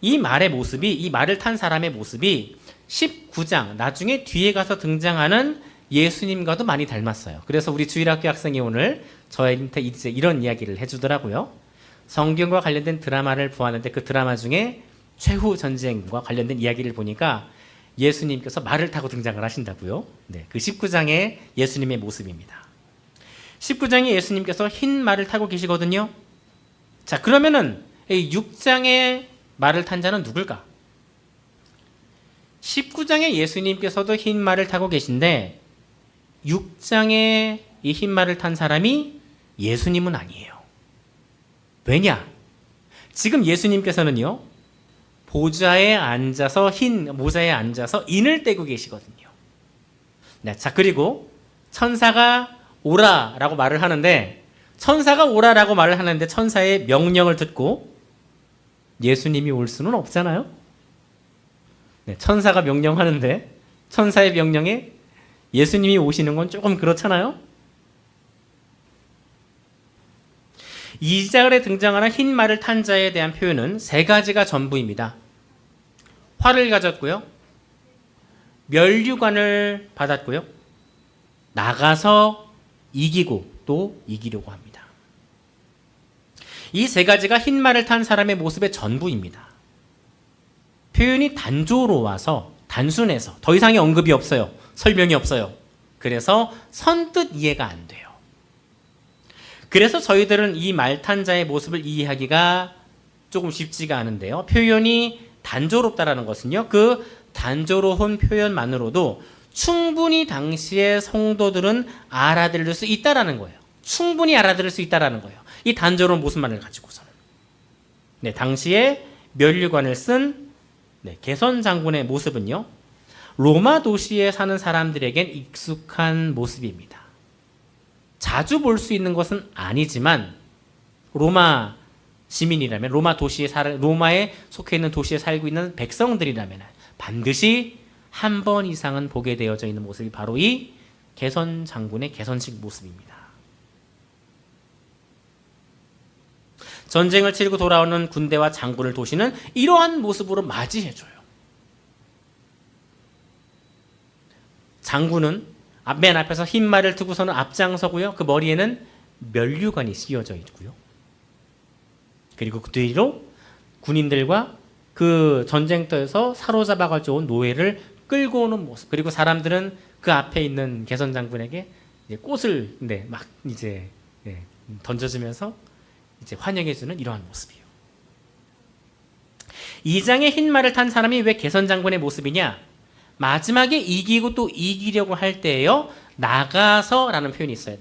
이 말을 탄 사람의 모습이 19장 나중에 뒤에 가서 등장하는 예수님과도 많이 닮았어요. 그래서 우리 주일학교 학생이 오늘 저한테 이제 이런 이야기를 해주더라고요. 성경과 관련된 드라마를 보았는데 그 드라마 중에 최후 전쟁과 관련된 이야기를 보니까 예수님께서 말을 타고 등장을 하신다고요. 네, 그 19장의 예수님의 모습입니다. 19장에 예수님께서 흰 말을 타고 계시거든요. 자, 그러면은 이 6장의 말을 탄 자는 누굴까? 19장에 예수님께서도 흰 말을 타고 계신데 6장에 이 흰 말을 탄 사람이 예수님은 아니에요. 왜냐? 지금 예수님께서는요, 보좌에 앉아서 흰 모자에 앉아서 인을 떼고 계시거든요. 네, 자, 그리고 천사가 오라라고 말을 하는데 천사의 명령을 듣고 예수님이 올 수는 없잖아요. 네, 천사가 명령하는데 천사의 명령에 예수님이 오시는 건 조금 그렇잖아요. 2절에 등장하는 흰 말을 탄 자에 대한 표현은 세 가지가 전부입니다. 활을 가졌고요, 면류관을 받았고요, 나가서 이기고 또 이기려고 합니다. 이 세 가지가 흰 말을 탄 사람의 모습의 전부입니다. 표현이 단조로워서 단순해서 더 이상의 언급이 없어요. 설명이 없어요. 그래서 선뜻 이해가 안 돼요. 그래서 저희들은 이 말 탄 자의 모습을 이해하기가 조금 쉽지가 않은데요. 표현이 단조롭다라는 것은요, 그 단조로운 표현만으로도 충분히 당시의 성도들은 알아들을 수 있다라는 거예요. 충분히 알아들을 수 있다라는 거예요. 이 단조로운 모습만을 가지고서는. 네, 당시에 면류관을 쓴 개선 장군의 모습은요, 로마 도시에 사는 사람들에겐 익숙한 모습입니다. 자주 볼 수 있는 것은 아니지만 로마 시민이라면, 로마에 속해 있는 도시에 살고 있는 백성들이라면 반드시 한 번 이상은 보게 되어져 있는 모습이 바로 이 개선 장군의 개선식 모습입니다. 전쟁을 치르고 돌아오는 군대와 장군을 도시는 이러한 모습으로 맞이해줘요. 장군은 맨 앞에서 흰 말을 두고서는 앞장서고요, 그 머리에는 면류관이 씌워져 있고요, 그리고 그 뒤로 군인들과 그 전쟁터에서 사로잡아 가져온 노예를 끌고 오는 모습, 그리고 사람들은 그 앞에 있는 개선 장군에게 꽃을 막 던져주면서 환영해주는 이러한 모습이에요. 2장의 흰 말을 탄 사람이 왜 개선 장군의 모습이냐? 마지막에 이기고 또 이기려고 할 때에요, 나가서라는 표현이 있어요.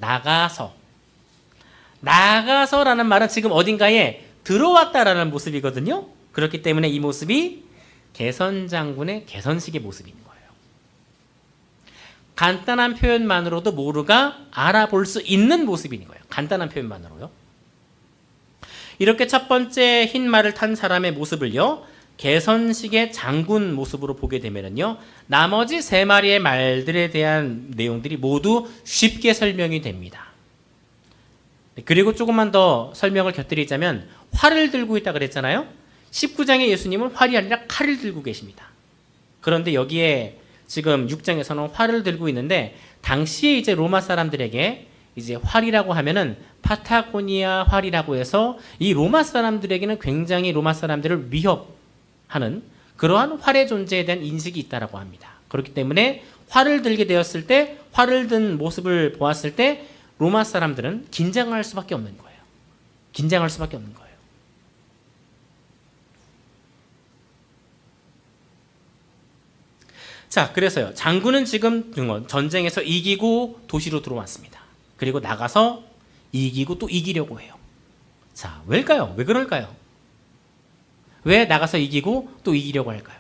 나가서라는 말은 지금 어딘가에 들어왔다라는 모습이거든요. 그렇기 때문에 이 모습이 개선 장군의 개선식의 모습인 거예요. 간단한 표현만으로도 모두가 알아볼 수 있는 모습인 거예요. 간단한 표현만으로요. 이렇게 첫 번째 흰 말을 탄 사람의 모습을요, 개선식의 장군 모습으로 보게 되면요, 나머지 세 마리의 말들에 대한 내용들이 모두 쉽게 설명이 됩니다. 그리고 조금만 더 설명을 곁들이자면, 활을 들고 있다 그랬잖아요. 19장의 예수님은 활이 아니라 칼을 들고 계십니다. 그런데 여기에 지금 6장에서는 활을 들고 있는데, 당시에 로마 사람들에게 활이라고 하면은 파타고니아 활이라고 해서 이 로마 사람들에게는 굉장히 로마 사람들을 위협하는 그러한 활의 존재에 대한 인식이 있다라고 합니다. 그렇기 때문에 활을 들게 되었을 때, 활을 든 모습을 보았을 때 로마 사람들은 긴장할 수밖에 없는 거예요. 긴장할 수밖에 없는 거예요. 자, 그래서요, 장군은 지금 전쟁에서 이기고 도시로 들어왔습니다. 그리고 나가서 이기고 또 이기려고 해요. 자, 왜일까요? 왜 그럴까요? 왜 나가서 이기고 또 이기려고 할까요?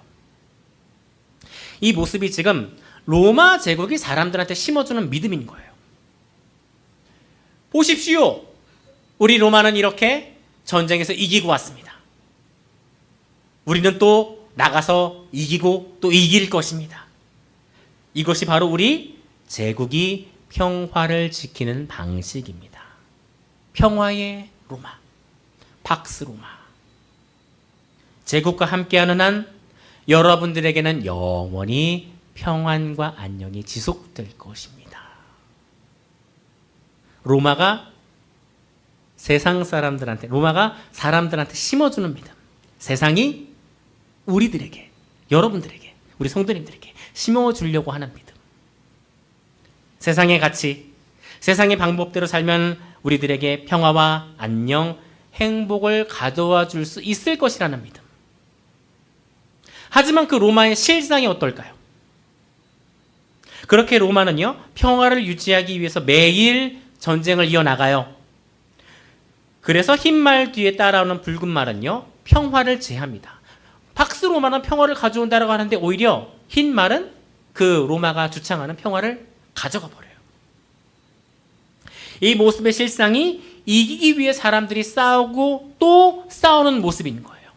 이 모습이 지금 로마 제국이 사람들한테 심어주는 믿음인 거예요. 보십시오, 우리 로마는 이렇게 전쟁에서 이기고 왔습니다. 우리는 또 나가서 이기고 또 이길 것입니다. 이것이 바로 우리 제국이 평화를 지키는 방식입니다. 평화의 로마, 팍스 로마. 제국과 함께하는 한 여러분들에게는 영원히 평안과 안녕이 지속될 것입니다. 로마가 사람들한테 심어주는 믿음. 세상이 우리들에게, 여러분들에게, 우리 성도님들에게 심어주려고 하는 믿음. 세상의 가치, 세상의 방법대로 살면 우리들에게 평화와 안녕, 행복을 가져와 줄 수 있을 것이라는 믿음. 하지만 그 로마의 실상이 어떨까요? 그렇게 로마는요, 평화를 유지하기 위해서 매일 전쟁을 이어나가요. 그래서 흰 말 뒤에 따라오는 붉은 말은요, 평화를 제합니다. 팍스 로마는 평화를 가져온다고 하는데 오히려 흰 말은 그 로마가 주창하는 평화를 가져가 버려요. 이 모습의 실상이 이기기 위해 사람들이 싸우고 또 싸우는 모습인 거예요.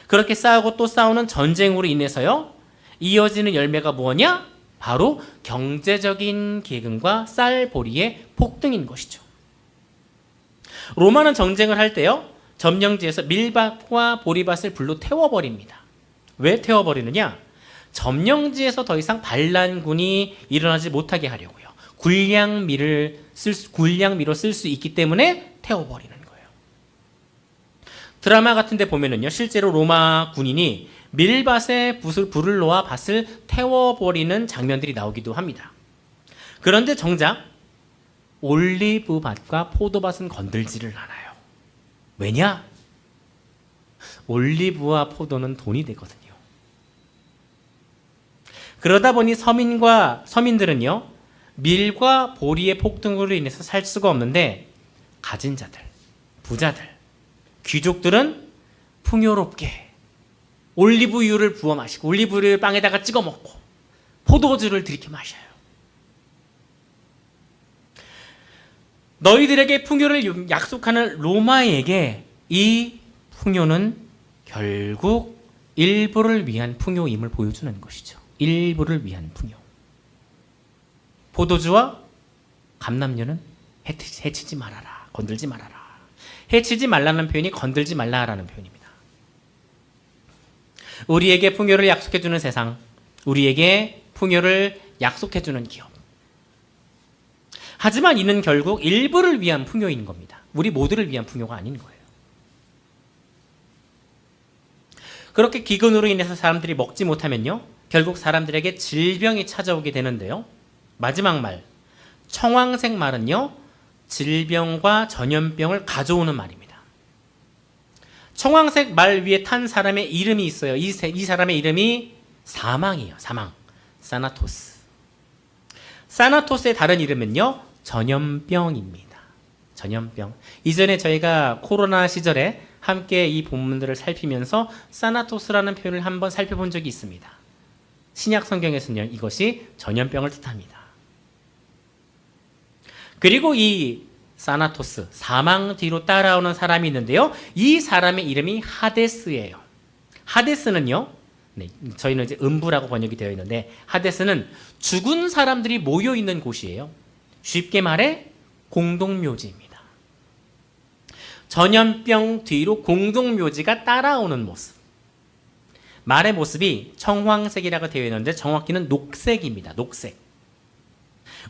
그렇게 싸우고 또 싸우는 전쟁으로 인해서요, 이어지는 열매가 뭐냐? 바로 경제적인 계급과 쌀보리의 폭등인 것이죠. 로마는 전쟁을 할 때요, 점령지에서 밀밭과 보리밭을 불로 태워버립니다. 왜 태워버리느냐? 점령지에서 더 이상 반란군이 일어나지 못하게 하려고요. 군량미로 쓸 수 있기 때문에 태워버리는 거예요. 드라마 같은 데 보면은요, 실제로 로마 군인이 밀밭에 불을 놓아 밭을 태워버리는 장면들이 나오기도 합니다. 그런데 정작 올리브밭과 포도밭은 건들지를 않아요. 왜냐? 올리브와 포도는 돈이 되거든요. 그러다 보니 서민들은요, 밀과 보리의 폭등으로 인해서 살 수가 없는데, 가진 자들, 부자들, 귀족들은 풍요롭게 올리브유를 부어 마시고 올리브유를 빵에다가 찍어 먹고 포도주를 들이켜 마셔요. 너희들에게 풍요를 약속하는 로마에게 이 풍요는 결국 일부를 위한 풍요임을 보여주는 것이죠. 일부를 위한 풍요. 포도주와 감람류는 해치지 말아라. 건들지 말아라. 해치지 말라는 표현이 건들지 말라라는 표현입니다. 우리에게 풍요를 약속해주는 세상, 우리에게 풍요를 약속해주는 기업. 하지만 이는 결국 일부를 위한 풍요인 겁니다. 우리 모두를 위한 풍요가 아닌 거예요. 그렇게 기근으로 인해서 사람들이 먹지 못하면요, 결국 사람들에게 질병이 찾아오게 되는데요. 마지막 말, 청황색 말은요, 질병과 전염병을 가져오는 말입니다. 청황색 말 위에 탄 사람의 이름이 있어요. 이 사람의 이름이 사망이에요. 사망. 사나토스. 사나토스의 다른 이름은요, 전염병입니다. 전염병. 이전에 저희가 코로나 시절에 함께 이 본문들을 살피면서 사나토스라는 표현을 한번 살펴본 적이 있습니다. 신약 성경에서는 이것이 전염병을 뜻합니다. 그리고 이 사나토스, 사망 뒤로 따라오는 사람이 있는데요. 이 사람의 이름이 하데스예요. 하데스는요, 저희는 이제 음부라고 번역이 되어 있는데, 하데스는 죽은 사람들이 모여 있는 곳이에요. 쉽게 말해 공동묘지입니다. 전염병 뒤로 공동묘지가 따라오는 모습. 말의 모습이 청황색이라고 되어 있는데 정확히는 녹색입니다. 녹색.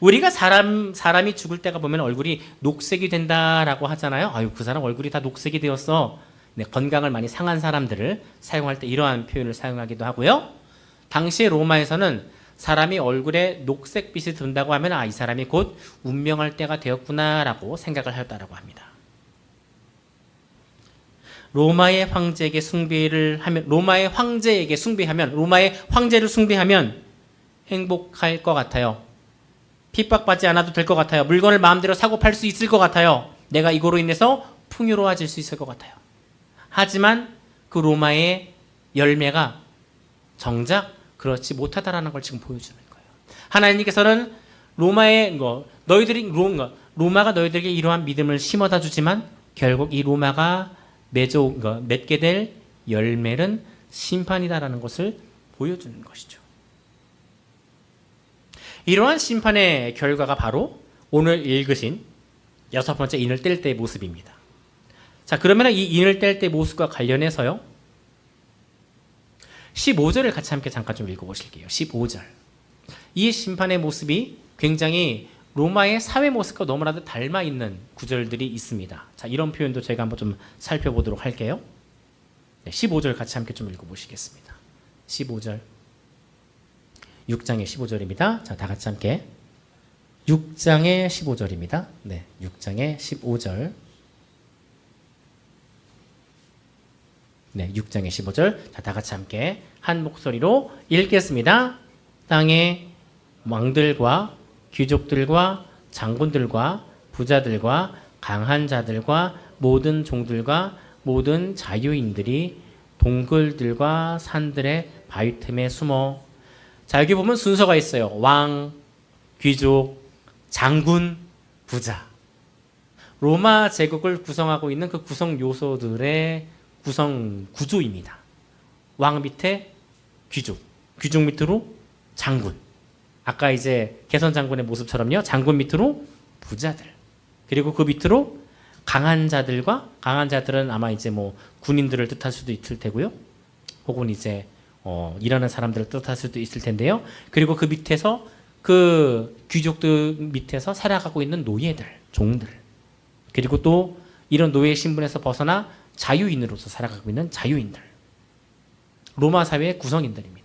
우리가 사람이 죽을 때가 보면 얼굴이 녹색이 된다라고 하잖아요. 아유, 그 사람 얼굴이 다 녹색이 되었어. 네, 건강을 많이 상한 사람들을 사용할 때 이러한 표현을 사용하기도 하고요. 당시 로마에서는 사람이 얼굴에 녹색빛이 든다고 하면 이 사람이 곧 운명할 때가 되었구나라고 생각을 하였다라고 합니다. 로마의 황제에게 숭배하면 로마의 황제를 숭배하면 행복할 것 같아요. 핍박받지 않아도 될 것 같아요. 물건을 마음대로 사고 팔 수 있을 것 같아요. 내가 이거로 인해서 풍요로워질 수 있을 것 같아요. 하지만 그 로마의 열매가 정작 그렇지 못하다라는 걸 지금 보여주는 거예요. 하나님께서는 로마가 너희들에게 이러한 믿음을 심어다 주지만 결국 이 로마가 맺게 될 열매는 심판이다라는 것을 보여주는 것이죠. 이러한 심판의 결과가 바로 오늘 읽으신 6번째 인을 뗄 때의 모습입니다. 자, 그러면 이 인을 뗄 때 모습과 관련해서요, 15절을 같이 함께 잠깐 좀 읽어보실게요. 15절. 이 심판의 모습이 굉장히 로마의 사회 모습과 너무나도 닮아 있는 구절들이 있습니다. 자, 이런 표현도 제가 한번 좀 살펴보도록 할게요. 네, 15절 같이 함께 좀 읽어보시겠습니다. 15절. 6장의 15절입니다. 자, 다 같이 함께 6장의 15절입니다. 네, 6장의 15절. 네, 6장의 15절. 자, 다 같이 함께 한 목소리로 읽겠습니다. 땅의 왕들과 귀족들과 장군들과 부자들과 강한 자들과 모든 종들과 모든 자유인들이 동굴들과 산들의 바위 틈에 숨어. 자, 여기 보면 순서가 있어요. 왕, 귀족, 장군, 부자. 로마 제국을 구성하고 있는 그 구성 요소들의 구성 구조입니다. 왕 밑에 귀족, 귀족 밑으로 장군. 아까 이제 개선 장군의 모습처럼요. 장군 밑으로 부자들. 그리고 그 밑으로 강한 자들과, 강한 자들은 아마 이제 뭐 군인들을 뜻할 수도 있을 테고요. 혹은 이제 일하는 사람들을 뜻할 수도 있을 텐데요. 그리고 그 밑에서 그 귀족들 밑에서 살아가고 있는 노예들, 종들. 그리고 또 이런 노예 신분에서 벗어나 자유인으로서 살아가고 있는 자유인들. 로마 사회의 구성인들입니다.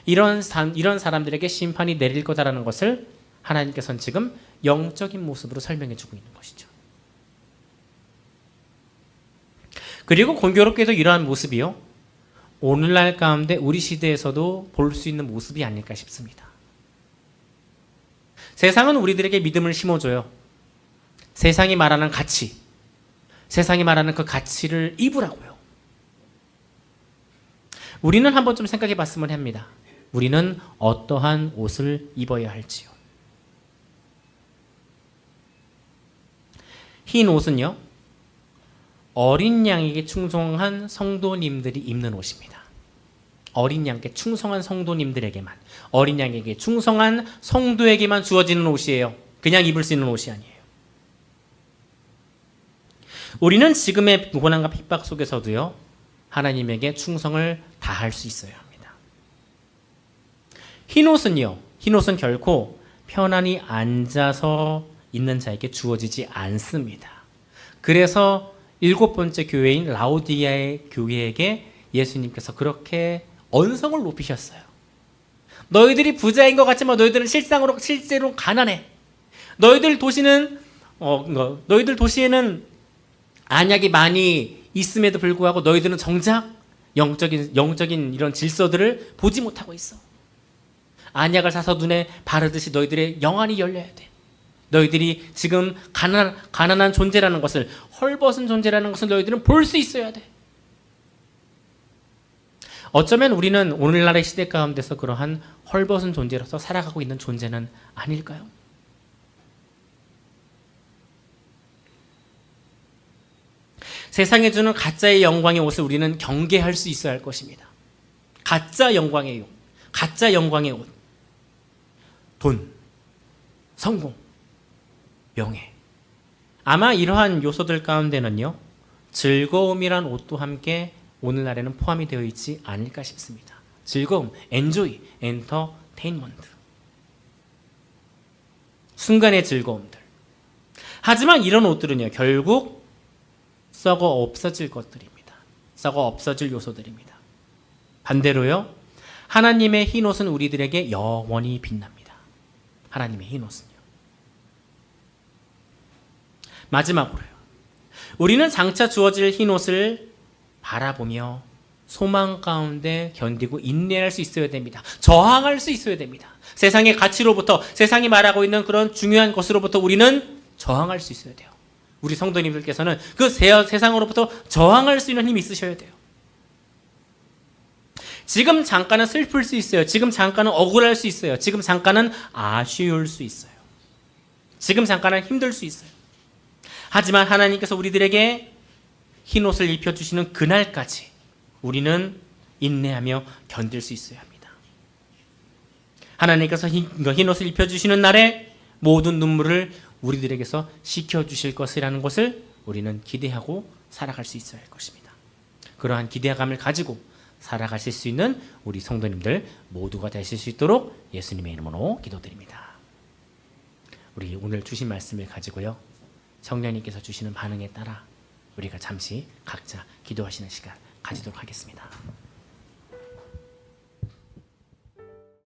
이런 사람들에게 심판이 내릴 거다라는 것을 하나님께서는 지금 영적인 모습으로 설명해 주고 있는 것이죠. 그리고 공교롭게도 이러한 모습이요, 오늘날 가운데 우리 시대에서도 볼 수 있는 모습이 아닐까 싶습니다. 세상은 우리들에게 믿음을 심어줘요. 세상이 말하는 가치, 세상이 말하는 그 가치를 입으라고요. 우리는 한번 좀 생각해 봤으면 합니다. 우리는 어떠한 옷을 입어야 할지요. 흰 옷은요, 어린 양에게 충성한 성도님들이 입는 옷입니다. 어린 양께 충성한 성도님들에게만, 어린 양에게 충성한 성도에게만 주어지는 옷이에요. 그냥 입을 수 있는 옷이 아니에요. 우리는 지금의 고난과 핍박 속에서도요, 하나님에게 충성을 다할 수 있어야 합니다. 흰 옷은요, 흰 옷은 결코 편안히 앉아서 있는 자에게 주어지지 않습니다. 그래서 7번째 교회인 라오디게아의 교회에게 예수님께서 그렇게 언성을 높이셨어요. 너희들이 부자인 것 같지만 너희들은 실제로 가난해. 너희들 도시에는 안약이 많이 있음에도 불구하고 너희들은 정작 영적인 이런 질서들을 보지 못하고 있어. 안약을 사서 눈에 바르듯이 너희들의 영안이 열려야 돼. 너희들이 지금 가난한 존재라는 것을, 헐벗은 존재라는 것을 너희들은 볼 수 있어야 돼. 어쩌면 우리는 오늘날의 시대 가운데서 그러한 헐벗은 존재로서 살아가고 있는 존재는 아닐까요? 세상에 주는 가짜의 영광의 옷을 우리는 경계할 수 있어야 할 것입니다. 가짜 영광의 옷, 가짜 영광의 옷. 돈, 성공, 명예. 아마 이러한 요소들 가운데는요, 즐거움이란 옷도 함께 오늘날에는 포함이 되어 있지 않을까 싶습니다. 즐거움, 엔조이, 엔터테인먼트. 순간의 즐거움들. 하지만 이런 옷들은요, 결국 썩어 없어질 것들입니다. 썩어 없어질 요소들입니다. 반대로요, 하나님의 흰 옷은 우리들에게 영원히 빛납니다. 하나님의 흰 옷은요. 마지막으로요, 우리는 장차 주어질 흰 옷을 바라보며 소망 가운데 견디고 인내할 수 있어야 됩니다. 저항할 수 있어야 됩니다. 세상의 가치로부터, 세상이 말하고 있는 그런 중요한 것으로부터 우리는 저항할 수 있어야 돼요. 우리 성도님들께서는 그 세상으로부터 저항할 수 있는 힘이 있으셔야 돼요. 지금 잠깐은 슬플 수 있어요. 지금 잠깐은 억울할 수 있어요. 지금 잠깐은 아쉬울 수 있어요. 지금 잠깐은 힘들 수 있어요. 하지만 하나님께서 우리들에게 흰 옷을 입혀주시는 그날까지 우리는 인내하며 견딜 수 있어야 합니다. 하나님께서 흰 옷을 입혀주시는 날에 모든 눈물을 우리들에게서 씻겨주실 것이라는 것을 우리는 기대하고 살아갈 수 있어야 할 것입니다. 그러한 기대감을 가지고 살아가실 수 있는 우리 성도님들 모두가 되실 수 있도록 예수님의 이름으로 기도드립니다. 우리 오늘 주신 말씀을 가지고요, 성령님께서 주시는 반응에 따라 우리가 잠시 각자 기도하시는 시간 가지도록 하겠습니다.